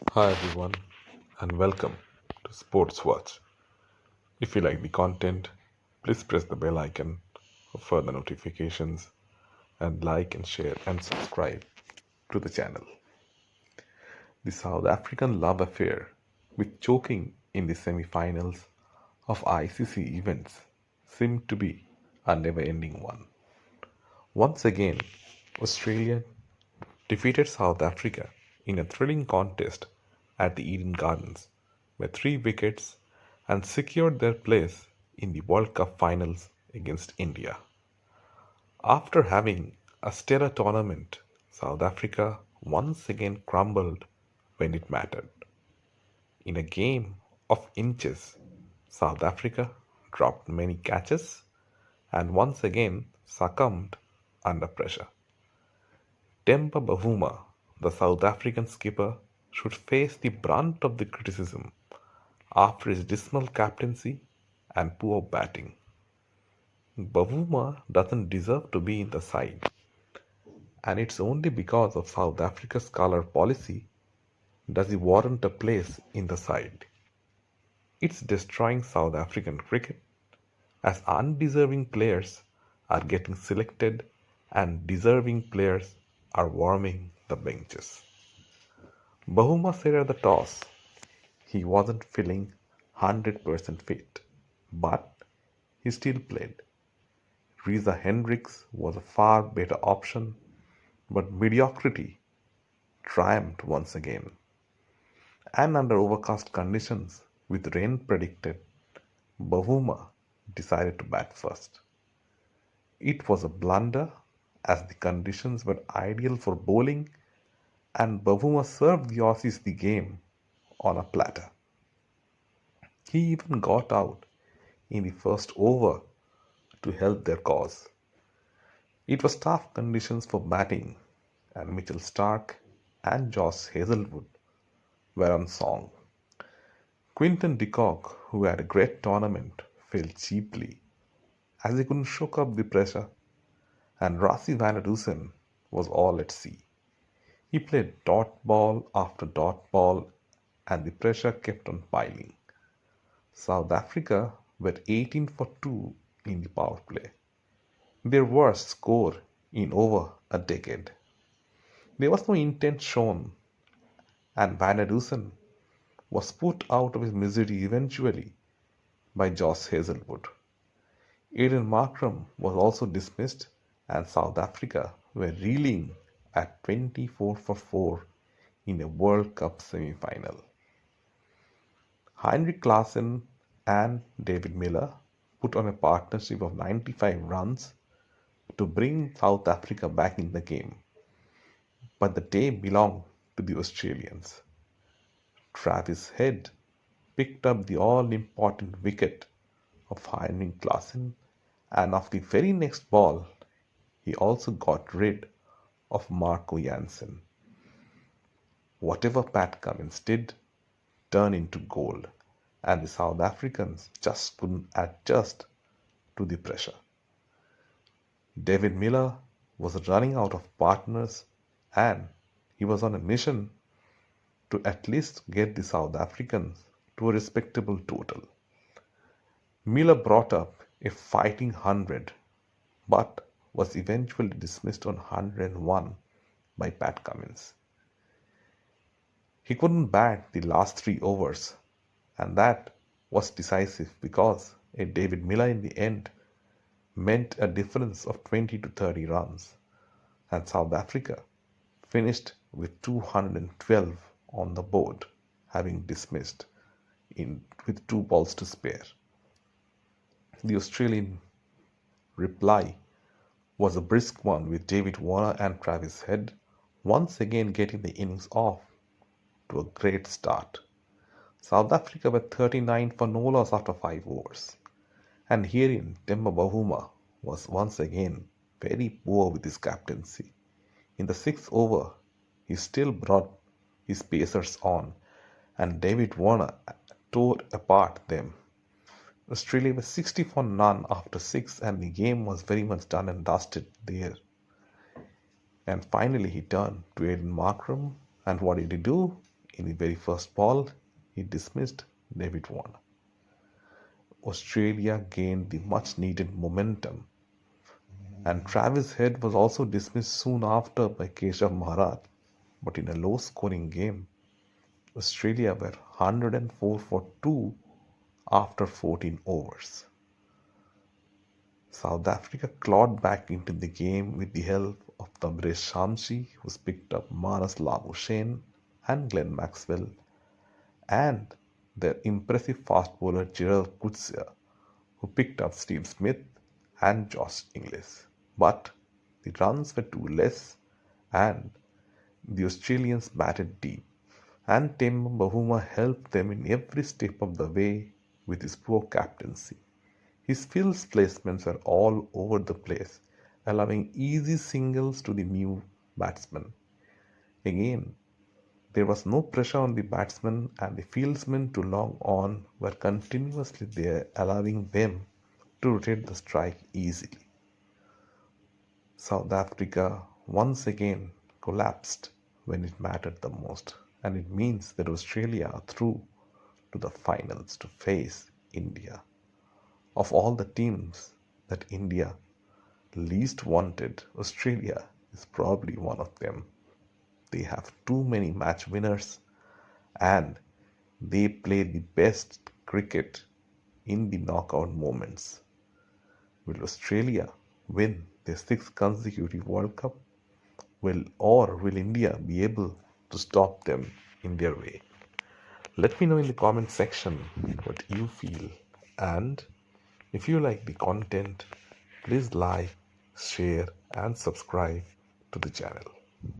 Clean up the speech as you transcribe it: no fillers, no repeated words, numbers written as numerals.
Hi everyone, and welcome to Sports Watch. If you like the content, please press the bell icon for further notifications and like and share and subscribe to the channel. The South African love affair with choking in the semi-finals of ICC events seemed to be a never-ending one. Once again, Australia defeated South Africa in a thrilling contest at the Eden Gardens by 3 wickets and secured their place in the World Cup finals against India. After having a stellar tournament, South Africa once again crumbled when it mattered. In a game of inches, South Africa dropped many catches and once again succumbed under pressure. Temba Bavuma, the South African skipper, should face the brunt of the criticism after his dismal captaincy and poor batting. Bavuma doesn't deserve to be in the side, and it's only because of South Africa's colour policy does he warrant a place in the side. It's destroying South African cricket as undeserving players are getting selected and deserving players are warming the benches. Bahuma said at the toss he wasn't feeling 100% fit, but he still played. Reza Hendricks was a far better option, but mediocrity triumphed once again. And under overcast conditions with rain predicted, Bahuma decided to bat first. It was a blunder as the conditions were ideal for bowling and Bavuma served the Aussies the game on a platter. He even got out in the first over to help their cause. It was tough conditions for batting, and Mitchell Starc and Josh Hazlewood were on song. Quinton de Kock, who had a great tournament, failed cheaply as he couldn't shook up the pressure, and Rassie van der Dusen was all at sea. He played dot ball after dot ball, and the pressure kept on piling. South Africa were 18 for 2 in the power play, their worst score in over a decade. There was no intent shown, and Van der Dusen was put out of his misery eventually by Josh Hazlewood. Aiden Markram was also dismissed, and South Africa were reeling at 24 for 4 in a World Cup semi final. Heinrich Klaasen and David Miller put on a partnership of 95 runs to bring South Africa back in the game. But the day belonged to the Australians. Travis Head picked up the all important wicket of Heinrich Klaasen, and of the very next ball, he also got rid of Marco Jansen. Whatever Pat Cummins did turned into gold, and the South Africans just couldn't adjust to the pressure. David Miller was running out of partners and he was on a mission to at least get the South Africans to a respectable total. Miller brought up a fighting 100 but was eventually dismissed on 101 by Pat Cummins. He couldn't bat the last 3 overs, and that was decisive because a David Miller in the end meant a difference of 20 to 30 runs, and South Africa finished with 212 on the board, having dismissed with 2 balls to spare. The Australian reply was a brisk one with David Warner and Travis Head once again getting the innings off to a great start. South Africa were 39 for no loss after 5 overs. And herein Temba Bavuma was once again very poor with his captaincy. In the 6th over, he still brought his pacers on, and David Warner tore apart them. Australia was 60 for none after 6, and the game was very much done and dusted there. And finally, he turned to Aiden Markram, and what did he do? In the very first ball, he dismissed David Warner. Australia gained the much needed momentum, and Travis Head was also dismissed soon after by Keshav Maharaj. But in a low scoring game, Australia were 104 for 2 after 14 overs. South Africa clawed back into the game with the help of Tabraiz Shamsi, who picked up Manas Labuschagne and Glenn Maxwell, and their impressive fast bowler Gerald Coetzee, who picked up Steve Smith and Josh Inglis. But the runs were too less, and the Australians batted deep, and Temba Bavuma helped them in every step of the way with his poor captaincy. His field placements were all over the place, allowing easy singles to the new batsmen. Again, there was no pressure on the batsmen, and the fieldsmen to long on were continuously there, allowing them to rotate the strike easily. South Africa once again collapsed when it mattered the most, and it means that Australia are through to the finals to face India. Of all the teams that India least wanted, Australia is probably one of them. They have too many match winners, and they play the best cricket in the knockout moments. Will Australia win their sixth consecutive World Cup? Will India be able to stop them in their way? Let me know in the comment section what you feel, and if you like the content, please like, share and subscribe to the channel.